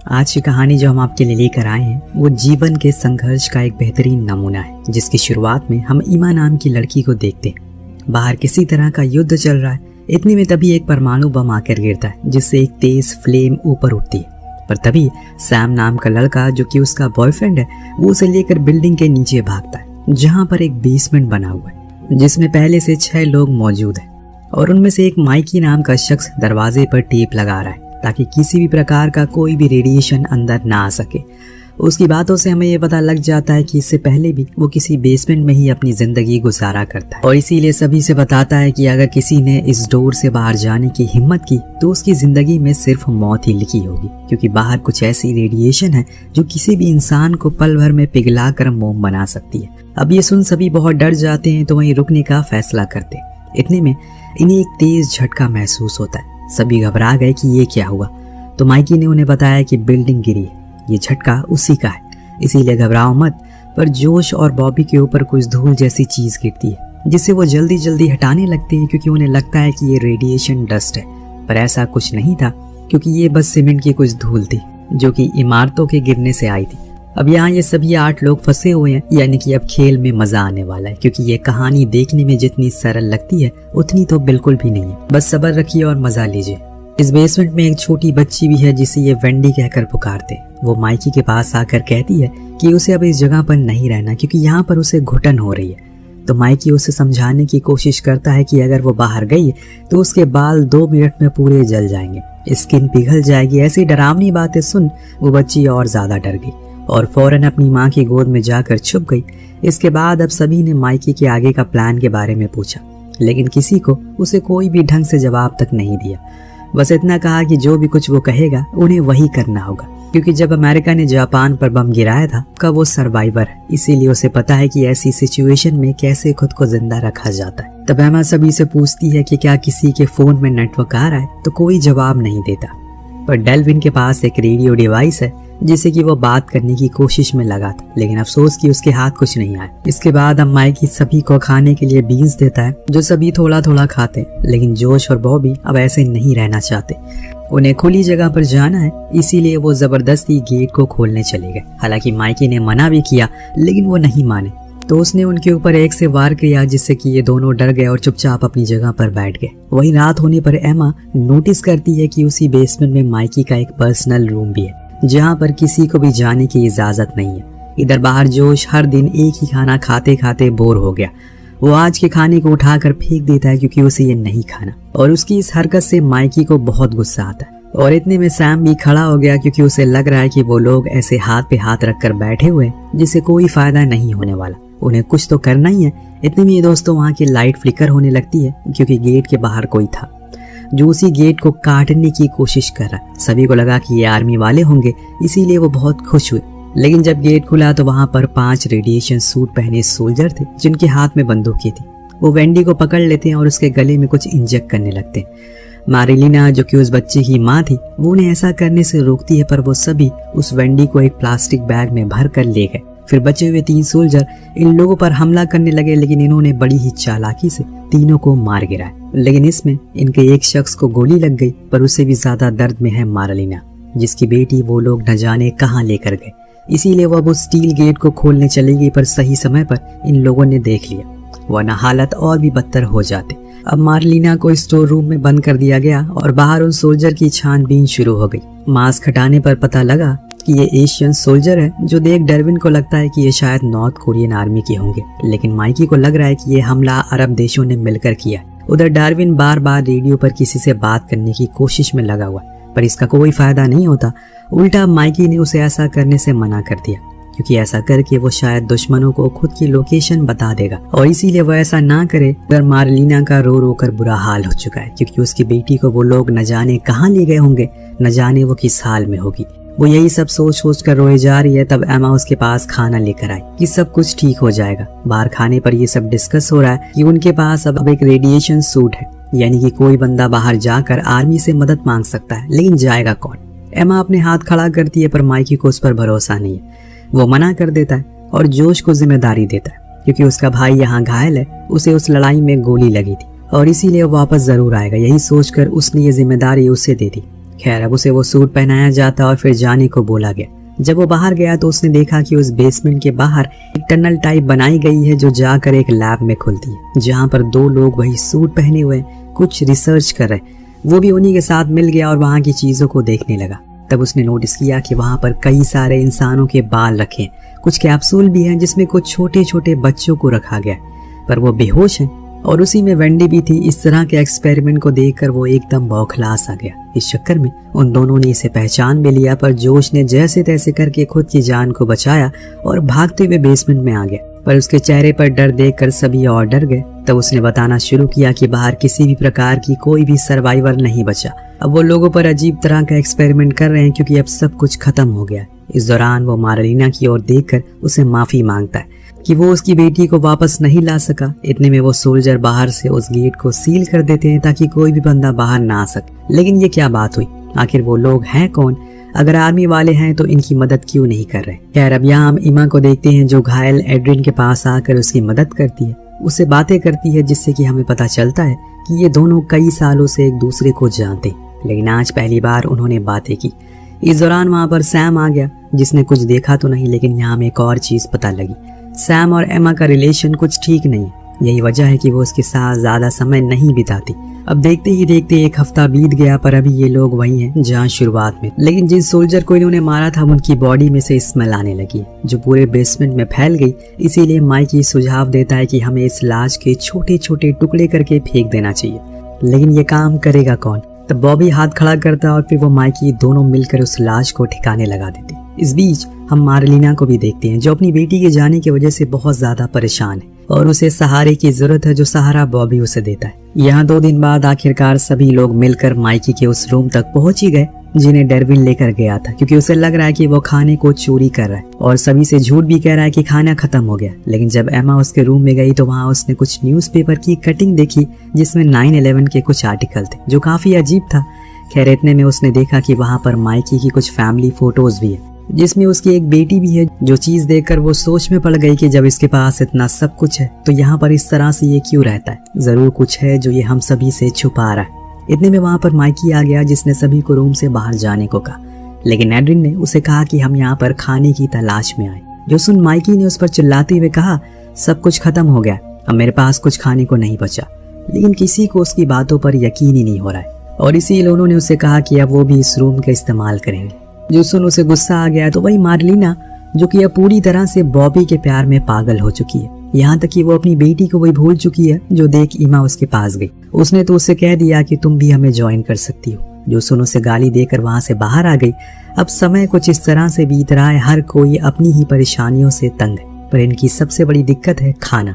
आज की कहानी जो हम आपके लिए लेकर आए हैं वो जीवन के संघर्ष का एक बेहतरीन नमूना है, जिसकी शुरुआत में हम ईमा नाम की लड़की को देखते हैं। बाहर किसी तरह का युद्ध चल रहा है। इतने में तभी एक परमाणु बम आकर गिरता है, जिससे एक तेज फ्लेम ऊपर उठती है। पर तभी सैम नाम का लड़का, जो कि उसका बॉयफ्रेंड है, वो उसे लेकर बिल्डिंग के नीचे भागता है, जहाँ पर एक बेसमेंट बना हुआ है जिसमें पहले से 6 लोग मौजूद हैं। और उनमें से एक माइकी नाम का शख्स दरवाजे पर टेप लगा रहा है ताकि किसी भी प्रकार का कोई भी रेडिएशन अंदर ना आ सके। उसकी बातों से हमें ये पता लग जाता है कि इससे पहले भी वो किसी बेसमेंट में ही अपनी जिंदगी गुजारा करता है, और इसीलिए सभी से बताता है कि अगर किसी ने इस डोर से बाहर जाने की हिम्मत की तो उसकी जिंदगी में सिर्फ मौत ही लिखी होगी, क्योंकि बाहर कुछ ऐसी रेडिएशन है जो किसी भी इंसान को पल भर में पिघला कर मोम बना सकती है। अब ये सुन सभी बहुत डर जाते हैं, तो वहीं रुकने का फैसला करते। इतने में इन्हें एक तेज झटका महसूस होता है। सभी घबरा गए कि ये क्या हुआ, तो माइकी ने उन्हें बताया कि बिल्डिंग गिरी है, ये झटका उसी का है, इसीलिए घबराओ मत। पर जोश और बॉबी के ऊपर कुछ धूल जैसी चीज गिरती है, जिसे वो जल्दी जल्दी हटाने लगते हैं, क्योंकि उन्हें लगता है कि ये रेडिएशन डस्ट है। पर ऐसा कुछ नहीं था, क्योंकि ये बस सीमेंट की कुछ धूल थी जो कि इमारतों के गिरने से आई थी। अब यहाँ ये सभी 8 लोग फंसे हुए हैं, यानी कि अब खेल में मजा आने वाला है, क्योंकि ये कहानी देखने में जितनी सरल लगती है उतनी तो बिल्कुल भी नहीं है। बस सब्र रखिए और मजा लीजिए। इस बेसमेंट में एक छोटी बच्ची भी है जिसे ये वेंडी कहकर पुकारते। वो माइकी के पास आकर कहती है कि उसे अब इस जगह पर नहीं रहना, क्योंकि यहाँ पर उसे घुटन हो रही है। तो माइकी उसे समझाने की कोशिश करता है कि अगर वो बाहर गई तो उसके बाल 2 मिनट में पूरे जल जाएंगे, स्किन पिघल जाएगी। ऐसी डरावनी बातें सुन वो बच्ची और ज्यादा डर गई और फौरन अपनी माँ की गोद में जाकर छुप गई। इसके बाद अब सभी ने माइकी के आगे का प्लान के बारे में पूछा, लेकिन किसी को उसे कोई भी ढंग से जवाब तक नहीं दिया। बस इतना कहा कि जो भी कुछ वो कहेगा उन्हें वही करना होगा, क्योंकि जब अमेरिका ने जापान पर बम गिराया था का वो सर्वाइवर है, इसीलिए उसे पता है कि ऐसी सिचुएशन में कैसे खुद को जिंदा रखा जाता है। तब एमा सभी से पूछती है कि क्या किसी के फोन में नेटवर्क आ रहा है, तो कोई जवाब नहीं देता। पर डेल्विन के पास एक रेडियो डिवाइस है जिससे कि वो बात करने की कोशिश में लगा था, लेकिन अफसोस कि उसके हाथ कुछ नहीं आया। इसके बाद अब माइकी सभी को खाने के लिए बीन्स देता है, जो सभी थोड़ा थोड़ा खाते हैं, लेकिन जोश और बॉबी अब ऐसे नहीं रहना चाहते। उन्हें खुली जगह पर जाना है, इसीलिए वो जबरदस्ती गेट को खोलने चले गए। हालांकि माइकी ने मना भी किया, लेकिन वो नहीं माने, तो उसने उनके ऊपर एक से वार किया, जिससे कि ये दोनों डर गए और चुपचाप अपनी जगह पर बैठ गए। वहीं रात होने पर एमा नोटिस करती है कि उसी बेसमेंट में माइकी का एक पर्सनल रूम भी है, जहाँ पर किसी को भी जाने की इजाजत नहीं है। इधर बाहर जोश हर दिन एक ही खाना खाते खाते बोर हो गया। वो आज के खाने को उठाकर फेंक देता है, क्योंकि उसे ये नहीं खाना, और उसकी इस हरकत से माइकी को बहुत गुस्सा आता है। और इतने में सैम भी खड़ा हो गया, क्योंकि उसे लग रहा है कि वो लोग ऐसे हाथ पे हाथ रखकर बैठे हुए जिससे कोई फायदा नहीं होने वाला, उन्हें कुछ तो करना ही है। इतने में दोस्तों वहाँ की लाइट फ्लिकर होने लगती है, क्योंकि गेट के बाहर कोई था जो उसी गेट को काटने की कोशिश कर रहा। सभी को लगा कि ये आर्मी वाले होंगे, इसीलिए वो बहुत खुश हुए। लेकिन जब गेट खुला तो वहां पर 5 रेडिएशन सूट पहने सोल्जर थे, जिनके हाथ में बंदूकें थी। वो वेंडी को पकड़ लेते हैं और उसके गले में कुछ इंजेक्ट करने लगते हैं। मारिलिना, जो कि उस बच्चे की माँ थी, वो उन्हें ऐसा करने से रोकती है, पर वो सभी उस वेंडी को एक प्लास्टिक बैग में भर कर ले गए। फिर बचे हुए 3 सोल्जर इन लोगों पर हमला करने लगे, लेकिन इन्होंने बड़ी ही चालाकी से तीनों को मार गिराया। लेकिन इसमें इनके एक शख्स को गोली लग गई, पर उससे भी ज्यादा दर्द में है मारिलिना, जिसकी बेटी वो लोग न जाने कहां लेकर गए। इसीलिए वो अब उस स्टील गेट को खोलने चली गई, पर सही समय पर इन लोगों ने देख लिया, वरना हालत और भी बदतर हो जाते। अब मारिलिना को स्टोर रूम में बंद कर दिया गया और बाहर उन सोल्जर की छानबीन शुरू हो गई। मास्क हटाने पर पता लगा कि ये एशियन सोल्जर है, जो देख डेल्विन को लगता है कि ये शायद नॉर्थ कोरियन आर्मी के होंगे, लेकिन माइकी को लग रहा है कि ये हमला अरब देशों ने मिलकर किया। उधर डार्विन बार बार रेडियो पर किसी से बात करने की कोशिश में लगा हुआ, पर इसका कोई फायदा नहीं होता। उल्टा माइकी ने उसे ऐसा करने से मना कर दिया, क्योंकि ऐसा करके वो शायद दुश्मनों को खुद की लोकेशन बता देगा, और इसीलिए वो ऐसा ना करे। उधर मारिलिना का रो रो कर बुरा हाल हो चुका है, क्योंकि उसकी बेटी को वो लोग न जाने कहाँ ले गए होंगे, न जाने वो किस हाल में होगी। वो यही सब सोच सोच कर रोए जा रही है। तब एमा उसके पास खाना लेकर आई कि सब कुछ ठीक हो जाएगा। बाहर खाने पर ये सब डिस्कस हो रहा है कि उनके पास अब एक रेडिएशन सूट है, यानी कि कोई बंदा बाहर जाकर आर्मी से मदद मांग सकता है, लेकिन जाएगा कौन। एमा अपने हाथ खड़ा करती है, पर माइकी को उस पर भरोसा नहीं है। वो मना कर देता है और जोश को जिम्मेदारी देता है, क्योंकि उसका भाई यहाँ घायल है, उसे उस लड़ाई में गोली लगी थी और इसीलिए वो वापस जरूर आएगा। यही सोचकर उसने ये जिम्मेदारी उसे दे दी। खैर अब उसे वो सूट पहनाया जाता और फिर जाने को बोला गया। जब वो बाहर गया तो उसने देखा कि उस बेसमेंट के बाहर एक टनल टाइप बनाई गई है जो जाकर एक लैब में खुलती है, जहाँ पर 2 लोग वही सूट पहने हुए कुछ रिसर्च कर रहे। वो भी उन्हीं के साथ मिल गया और वहाँ की चीजों को देखने लगा। तब उसने नोटिस किया कि वहाँ पर कई सारे इंसानों के बाल रखे हैं, कुछ कैप्सूल भी हैं जिसमें कुछ छोटे छोटे बच्चों को रखा गया, पर वो बेहोश हैं और उसी में वेंडी भी थी। इस तरह के एक्सपेरिमेंट को देखकर वो एकदम बौखलास आ गया। इस चक्कर में उन दोनों ने इसे पहचान भी लिया, पर जोश ने जैसे तैसे करके खुद की जान को बचाया और भागते हुए बेसमेंट में आ गया। पर उसके चेहरे पर डर देखकर सभी और डर गए। तब उसने बताना शुरू किया कि बाहर किसी भी प्रकार की कोई भी सर्वाइवर नहीं बचा। अब वो लोगों पर अजीब तरह का एक्सपेरिमेंट कर रहे हैं क्योंकि अब सब कुछ खत्म हो गया। इस दौरान वो मार्लिना की ओर देखकर उसे माफी मांगता है कि वो उसकी बेटी को वापस नहीं ला सका। इतने में वो सोल्जर बाहर से उस गेट को सील कर देते हैं ताकि कोई भी बंदा बाहर ना आ सके। लेकिन ये क्या बात हुई, आखिर वो लोग हैं कौन? अगर आर्मी वाले हैं तो इनकी मदद क्यों नहीं कर रहे? खैर अब यहाँ हम इमा को देखते हैं जो घायल एड्रिन के पास आकर उसकी मदद करती है, उससे बातें करती है, जिससे कि हमें पता चलता है कि ये दोनों कई सालों से एक दूसरे को जानते, लेकिन आज पहली बार उन्होंने बातें की। इस दौरान वहाँ पर सैम आ गया, जिसने कुछ देखा तो नहीं, लेकिन यहाँ हमें एक और चीज पता लगी। सैम और एमा का रिलेशन कुछ ठीक नहीं है। यही वजह है कि वो उसके साथ ज्यादा समय नहीं बिताती। अब देखते ही देखते 1 हफ्ता बीत गया, पर अभी ये लोग वही हैं जहाँ शुरुआत में। लेकिन जिन सोल्जर को इन्होंने मारा था उनकी बॉडी में से स्मेल आने लगी जो पूरे बेसमेंट में फैल गई। इसीलिए माइकी सुझाव देता है कि हमें इस लाश के छोटे छोटे टुकड़े करके फेंक देना चाहिए। लेकिन ये काम करेगा कौन? तब बॉबी हाथ खड़ा करता और फिर वो माइकी दोनों मिलकर उस लाश को ठिकाने लगा देते। इस बीच हम मार्लिना को भी देखते हैं जो अपनी बेटी के जाने की वजह से बहुत ज्यादा परेशान है और उसे सहारे की जरूरत है, जो सहारा बॉबी उसे देता है। यहाँ 2 दिन बाद आखिरकार सभी लोग मिलकर माइकी के उस रूम तक पहुंच ही गए जिन्हें डरविन लेकर गया था, क्योंकि उसे लग रहा है कि वो खाने को चोरी कर रहा है और सभी से झूठ भी कह रहा है कि खाना खत्म हो गया। लेकिन जब एमा उसके रूम में गई तो वहाँ उसने कुछ न्यूज़पेपर की कटिंग देखी जिसमें 9/11 के कुछ आर्टिकल थे जो काफी अजीब था। खैर इतने में उसने देखा कि वहाँ पर माइकी की कुछ फैमिली फोटोज भी है जिसमें उसकी एक बेटी भी है। जो चीज देखकर वो सोच में पड़ गई कि जब इसके पास इतना सब कुछ है तो यहाँ पर इस तरह से ये क्यों रहता है, जरूर कुछ है जो ये हम सभी से छुपा रहा है। इतने में वहाँ पर माइकी आ गया जिसने सभी को रूम से बाहर जाने को कहा, लेकिन एड्रिन ने उसे कहा कि हम यहाँ पर खाने की तलाश में आए। जो सुन माइकी ने उस पर चिल्लाते हुए कहा, सब कुछ खत्म हो गया, अब मेरे पास कुछ खाने को नहीं बचा। लेकिन किसी को उसकी बातों पर यकीन ही नहीं हो रहा है और इसीलिए उन्होंने उसे कहा कि अब वो भी इस रूम का इस्तेमाल करेंगे। जो सुन उसे गुस्सा आ गया तो वही मार्लिना जो कि अब पूरी तरह से बॉबी के प्यार में पागल हो चुकी है, यहाँ तक कि वो अपनी बेटी को वही भूल चुकी है जो देख इमा उसके पास गई। उसने तो उसे कह दिया कि तुम भी हमें ज्वाइन कर सकती हो। जो सुन उसे गाली देकर वहां से बाहर आ गई। अब समय कुछ इस तरह से बीत रहा है, हर कोई अपनी ही परेशानियों से तंग है, पर इनकी सबसे बड़ी दिक्कत है खाना,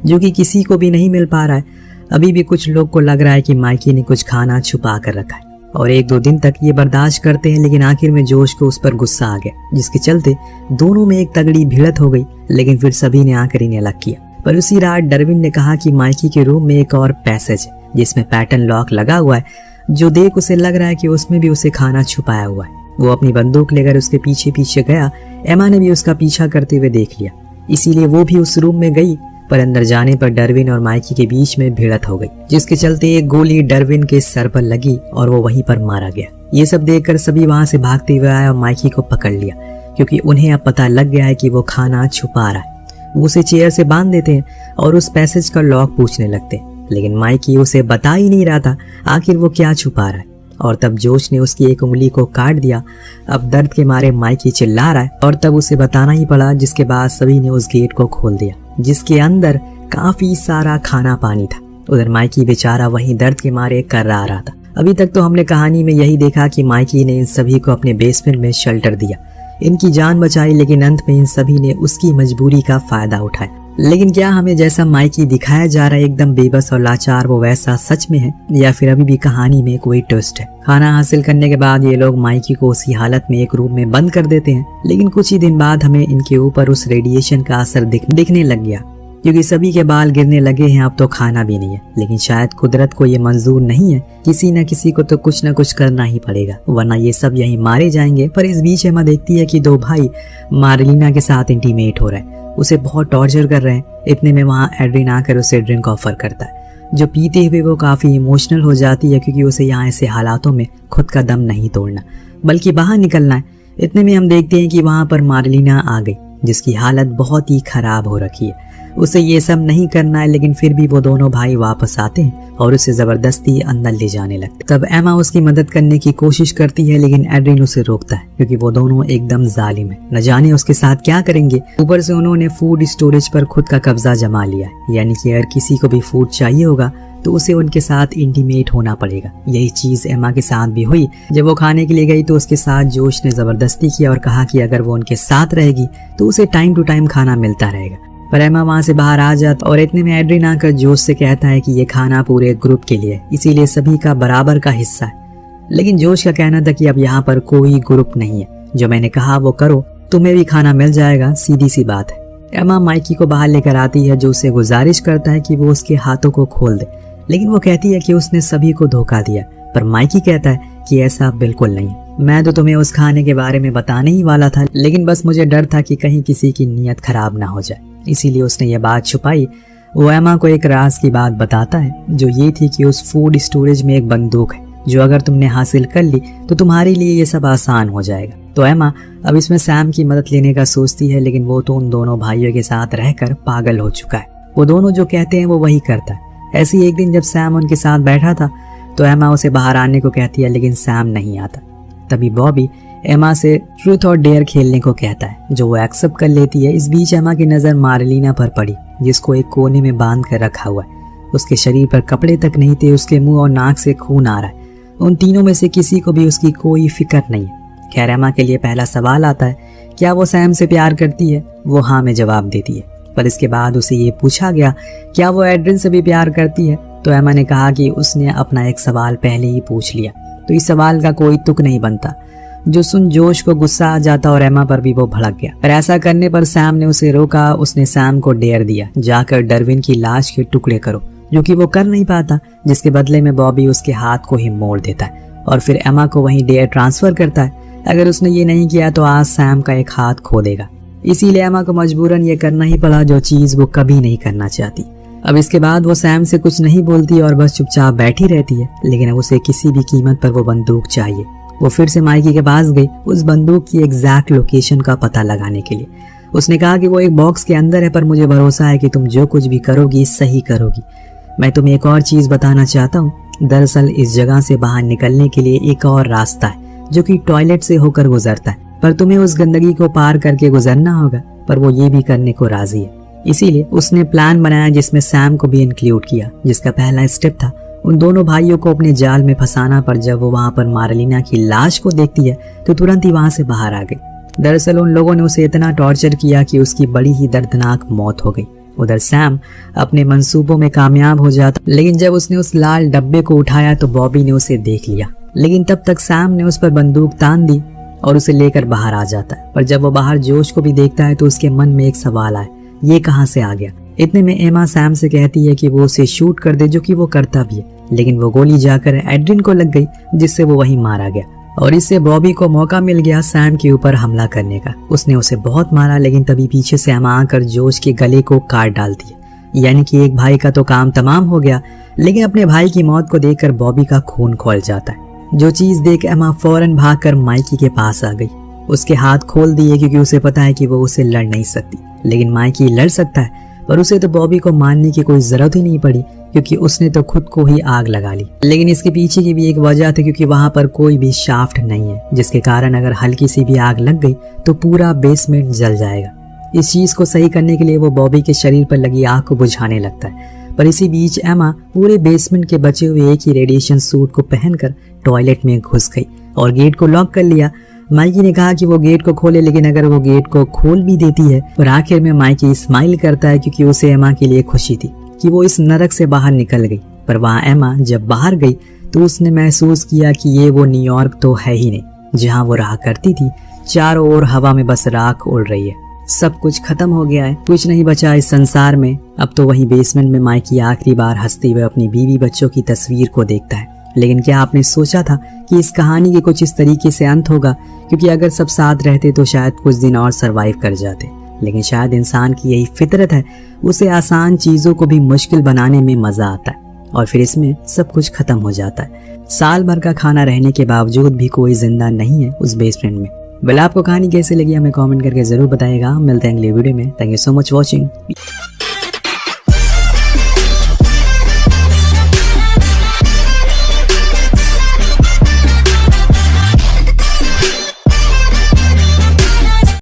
जो कि किसी को भी नहीं मिल पा रहा है। अभी भी कुछ लोग को लग रहा है कि माइकी ने कुछ खाना छुपा कर रखा है और 1-2 दिन तक ये बर्दाश्त करते हैं, लेकिन आखिर में जोश को उस पर गुस्सा आ गया, जिसके चलते दोनों में एक तगड़ी भिड़त हो गई। लेकिन फिर सभी ने आकर इन्हें अलग किया। पर उसी रात डरविन ने कहा कि माइकी के रूम में एक और पैसेज है जिसमें पैटर्न लॉक लगा हुआ है, जो देख उसे लग रहा है कि उसमें भी उसे खाना छुपाया हुआ है। वो अपनी बंदूक लेकर उसके पीछे पीछे गया। एमा ने भी उसका पीछा करते हुए देख लिया, इसीलिए वो भी उस रूम में गई। पर अंदर जाने पर डरविन और माइकी के बीच में भिड़त हो गई, जिसके चलते एक गोली डरविन के सर पर लगी और वो वहीं पर मारा गया। ये सब देखकर सभी वहां से भागते हुए आए और माइकी को पकड़ लिया, क्योंकि उन्हें अब पता लग गया है कि वो खाना छुपा रहा है। वो उसे चेयर से बांध देते हैं और उस पैसेज का लॉक पूछने लगते हैं, लेकिन माइकी उसे बता ही नहीं रहा था आखिर वो क्या छुपा रहा है। और तब जोश ने उसकी एक उंगली को काट दिया। अब दर्द के मारे माइकी चिल्ला रहा है और तब उसे बताना ही पड़ा, जिसके बाद सभी ने उस गेट को खोल दिया जिसके अंदर काफी सारा खाना पानी था। उधर माइकी बेचारा वहीं दर्द के मारे कर्रा रहा था। अभी तक तो हमने कहानी में यही देखा कि माइकी ने इन सभी को अपने बेसमेंट में शेल्टर दिया, इनकी जान बचाई, लेकिन अंत में इन सभी ने उसकी मजबूरी का फायदा उठाया। लेकिन क्या हमें जैसा माइकी दिखाया जा रहा है एकदम बेबस और लाचार, वो वैसा सच में है या फिर अभी भी कहानी में कोई ट्विस्ट है? खाना हासिल करने के बाद ये लोग माइकी को उसी हालत में एक रूम में बंद कर देते हैं, लेकिन कुछ ही दिन बाद हमें इनके ऊपर उस रेडिएशन का असर दिखने लग गया, क्योंकि सभी के बाल गिरने लगे हैं। अब तो खाना भी नहीं है, लेकिन शायद कुदरत को ये मंजूर नहीं है, किसी न किसी को तो कुछ न कुछ करना ही पड़ेगा, वरना ये सब यहीं मारे जाएंगे। पर इस बीच एमा देखती है कि 2 भाई मार्लिना के साथ इंटीमेट हो रहे हैं, उसे बहुत टॉर्चर कर रहे हैं। इतने में वहाँ एड्रिन आकर उसे ड्रिंक ऑफर करता है, जो पीते हुए वो काफ़ी इमोशनल हो जाती है, क्योंकि उसे यहाँ ऐसे हालातों में खुद का दम नहीं तोड़ना बल्कि बाहर निकलना है। इतने में हम देखते हैं कि वहाँ पर मार्लिना आ गई, जिसकी हालत बहुत ही खराब हो रखी है। उसे ये सब नहीं करना है, लेकिन फिर भी वो दोनों भाई वापस आते हैं और उसे जबरदस्ती अंदर ले जाने लगते। तब एमा उसकी मदद करने की कोशिश करती है, लेकिन एड्रिन उसे रोकता है, क्योंकि वो दोनों एकदम जालिम है। न जाने उसके साथ क्या करेंगे। ऊपर से उन्होंने फूड स्टोरेज पर खुद का कब्जा जमा लिया है, यानी कि अगर किसी को भी फूड चाहिए होगा तो उसे उनके साथ इंटीमेट होना पड़ेगा। यही चीज एमा के साथ भी हुई। जब वो खाने के लिए गई तो उसके साथ जोश ने जबरदस्ती किया और कहा कि अगर वो उनके साथ रहेगी तो उसे टाइम टू टाइम खाना मिलता रहेगा। पर एमा वहां से बाहर आ जाता और इतने में एड्रिन आकर जोश से कहता है कि ये खाना पूरे ग्रुप के लिए, इसीलिए सभी का बराबर का हिस्सा है। लेकिन जोश का कहना था कि अब यहाँ पर कोई ग्रुप नहीं है, जो मैंने कहा वो करो, तुम्हें भी खाना मिल जाएगा, सीधी सी बात है। एमा माइकी को बाहर लेकर आती है, जो उसे गुजारिश करता है कि वो उसके हाथों को खोल दे, लेकिन वो कहती है कि उसने सभी को धोखा दिया। पर माइकी कहता है कि ऐसा बिल्कुल नहीं, मैं तो तुम्हें उस खाने के बारे में बताने ही वाला था, लेकिन बस मुझे डर था कि कहीं किसी की नीयत खराब ना हो जाए, इसीलिए उसने ये बात छुपाई। वो एमा को एक राज की बात बताता है, जो ये थी कि उस फूड स्टोरेज में एक बंदूक है, जो अगर तुमने हासिल कर ली तो तुम्हारे लिए ये सब आसान हो जाएगा। तो एमा अब इसमें सैम की मदद लेने का सोचती है, लेकिन वो तो उन दोनों भाइयों के साथ रहकर पागल हो चुका है। वो दोनों जो कहते हैं वो वही करता है। ऐसे ही एक दिन जब सैम उनके साथ बैठा था तो एमा उसे बाहर आने को कहती है, लेकिन सैम नहीं आता। तभी बॉबी एमा से ट्रूथ और डेयर खेलने को कहता है, जो वो एक्सेप्ट कर लेती है। इस बीच एमा की नज़र मार्लिना पर पड़ी, जिसको एक कोने में बांध कर रखा हुआ है। उसके शरीर पर कपड़े तक नहीं थे, उसके मुंह और नाक से खून आ रहा है। उन तीनों में से किसी को भी उसकी कोई फिक्र नहीं है। खैर एमा के लिए पहला सवाल आता है, क्या वो सैम से प्यार करती है? वो हाँ में जवाब देती है। पर इसके बाद उसे ये पूछा गया, क्या वो एड्रिन से भी प्यार करती है? तो एमा ने कहा कि उसने अपना एक सवाल पहले ही पूछ लिया, तो इस सवाल का कोई तुक नहीं बनता। जो सुन जोश को गुस्सा आ जाता और एमा पर भी वो भड़क गया। पर ऐसा करने पर सैम ने उसे रोका। उसने सैम को डेयर दिया, जाकर डरविन की लाश के टुकड़े करो, जो कि वो कर नहीं पाता, जिसके बदले में बॉबी उसके हाथ को ही मोड़ देता है और फिर एमा को वहीं डेयर ट्रांसफर करता है। अगर उसने ये नहीं किया तो आज सैम का एक हाथ खो देगा। इसीलिए एमा को मजबूरन ये करना ही पड़ा, जो चीज वो कभी नहीं करना चाहती। अब इसके बाद वो सैम से कुछ नहीं बोलती और बस चुपचाप बैठी रहती है, लेकिन अब उसे किसी भी कीमत पर वो बंदूक चाहिए। वो फिर से माइकी के पास गई, उस बंदूक की एग्जैक्ट लोकेशन का पता लगाने के लिए। उसने कहा कि वो एक बॉक्स के अंदर है, पर मुझे भरोसा है कि तुम जो कुछ भी करोगी सही करोगी। मैं तुम्हें एक और चीज बताना चाहता हूँ। दरअसल इस जगह से बाहर निकलने के लिए एक और रास्ता है, जो कि टॉयलेट से होकर गुजरता है, पर तुम्हें उस गंदगी को पार करके गुजरना होगा। पर वो ये भी करने को राजी है। इसीलिए उसने प्लान बनाया, जिसमें सैम को भी इंक्लूड किया, जिसका पहला स्टेप था उन दोनों भाइयों को अपने जाल में फंसाना। पर जब वो वहां पर मार्लिना की लाश को देखती है तो तुरंत ही वहां से बाहर आ गई। दरअसल उन लोगों ने उसे इतना टॉर्चर किया कि उसकी बड़ी ही दर्दनाक मौत हो गई। उधर सैम अपने मंसूबों में कामयाब हो जाता, लेकिन जब उसने उस लाल डब्बे को उठाया तो बॉबी ने उसे देख लिया। लेकिन तब तक सैम ने उस पर बंदूक तान दी और उसे लेकर बाहर आ जाता है। पर जब वो बाहर जोश को भी देखता है तो उसके मन में एक सवाल आया, ये कहाँ से आ गया? इतने में एमा सैम से कहती है कि वो उसे शूट कर दे, जो कि वो करता भी है, लेकिन वो गोली जाकर एड्रिन को लग गई, जिससे वो वहीं मारा गया। और इससे बॉबी को मौका मिल गया सैम के ऊपर हमला करने का। उसने उसे बहुत मारा, लेकिन तभी पीछे से एमा आकर जोश के गले को काट डालती है। यानी कि एक भाई का तो काम तमाम हो गया, लेकिन अपने भाई की मौत को देखकर बॉबी का खून खौल जाता है। जो चीज देख एमा फौरन भागकर माइकी के पास आ गई। उसके हाथ खोल दिए, क्योंकि उसे पता है कि वो उसे लड़ नहीं सकती, लेकिन माइकी लड़ सकता है। पर उसे तो बॉबी को मारने की कोई जरूरत ही नहीं पड़ी, क्योंकि उसने तो खुद को ही आग लगा ली। लेकिन इसके पीछे की भी एक वजह थी, क्योंकि वहां पर कोई भी शाफ्ट नहीं है, जिसके कारण अगर हल्की सी भी आग लग गई तो पूरा बेसमेंट जल जाएगा। इस चीज को सही करने के लिए वो बॉबी के शरीर पर लगी आग को बुझाने लगता है। पर इसी बीच एमा पूरे बेसमेंट के बचे हुए एक ही रेडिएशन सूट को पहनकर टॉयलेट में घुस गई और गेट को लॉक कर लिया। माइकी ने कहा कि वो गेट को खोले, लेकिन अगर वो गेट को खोल भी देती है, और आखिर में माइकी स्माइल करता है, क्योंकि उसे एमा के लिए खुशी थी कि वो इस नरक से बाहर निकल गई। पर वहाँ एमा जब बाहर गई तो उसने महसूस किया कि ये वो न्यूयॉर्क तो है ही नहीं, जहाँ वो रहा करती थी। चारों ओर हवा में बस राख उड़ रही है। सब कुछ खत्म हो गया है, कुछ नहीं बचा इस संसार में। अब तो वही बेसमेंट में माइकी आखिरी बार हंसते हुए अपनी बीवी बच्चों की तस्वीर को देखता है। लेकिन क्या आपने सोचा था कि इस कहानी के कुछ इस तरीके से अंत होगा? क्योंकि अगर सब साथ रहते तो शायद कुछ दिन और सरवाइव कर जाते, लेकिन शायद इंसान की यही फितरत है, उसे आसान चीजों को भी मुश्किल बनाने में मजा आता है। और फिर इसमें सब कुछ खत्म हो जाता है। साल भर का खाना रहने के बावजूद भी कोई जिंदा नहीं है उस बेस्ट फ्रेंड में। वेल, आपको कहानी कैसी लगी हमें कमेंट करके जरूर बताइएगा। मिलते हैं अगले वीडियो में। Thank you so much watching.